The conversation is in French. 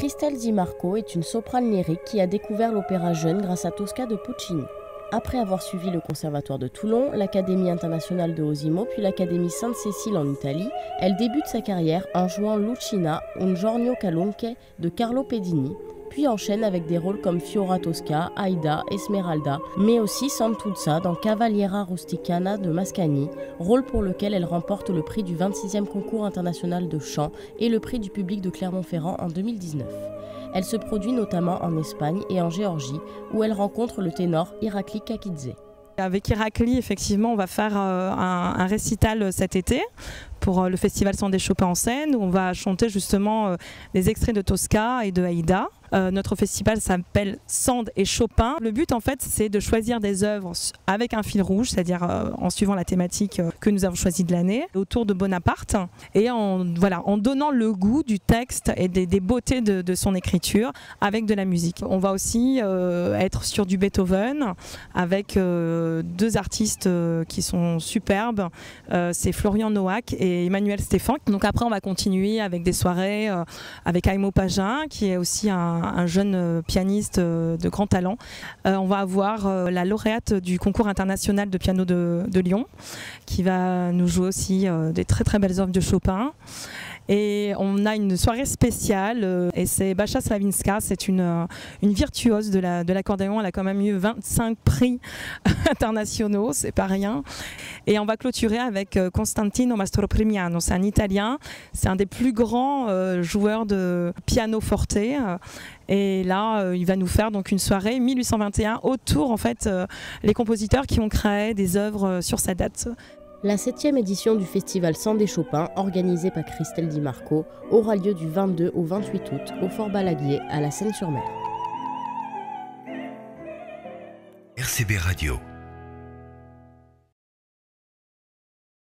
Christelle Di Marco est une soprane lyrique qui a découvert l'opéra jeune grâce à Tosca de Puccini. Après avoir suivi le Conservatoire de Toulon, l'Académie internationale de Osimo puis l'Académie Sainte-Cécile en Italie, elle débute sa carrière en jouant Lucina, Un giorno qualunque de Carlo Pedini, puis enchaîne avec des rôles comme Fiora Tosca, Aida, Esmeralda, mais aussi Santuzza dans Cavaliera Rusticana de Mascagni, rôle pour lequel elle remporte le prix du 26e concours international de chant et le prix du public de Clermont-Ferrand en 2019. Elle se produit notamment en Espagne et en Géorgie, où elle rencontre le ténor Irakli Kakidze. Avec Irakli, effectivement, on va faire un récital cet été pour le festival Sand et Chopin en scène, où on va chanter justement les extraits de Tosca et de Aida. Notre festival s'appelle Sand et Chopin. Le but en fait c'est de choisir des œuvres avec un fil rouge, c'est-à-dire en suivant la thématique que nous avons choisie de l'année, autour de Bonaparte, et en donnant le goût du texte et des beautés de son écriture avec de la musique. On va aussi être sur du Beethoven avec deux artistes qui sont superbes, c'est Florian Noack et Emmanuel Stéphan. Donc après on va continuer avec des soirées avec Aimo Pagin qui est aussi un jeune pianiste de grand talent. On va avoir la lauréate du concours international de piano de Lyon qui va nous jouer aussi des très très belles œuvres de Chopin. Et on a une soirée spéciale et c'est Bacha Slavinska, c'est une virtuose de l'accordéon. Elle a quand même eu 25 prix internationaux, c'est pas rien. Et on va clôturer avec Constantino Mastroprimiano, c'est un Italien, c'est un des plus grands joueurs de piano forte. Et là, il va nous faire donc une soirée 1821 autour en fait les compositeurs qui ont créé des œuvres sur sa date. La 7e édition du festival Sand et Chopin, organisée par Christelle Di Marco, aura lieu du 22 au 28 août au Fort Balaguier à la Seine-sur-Mer. RCB Radio.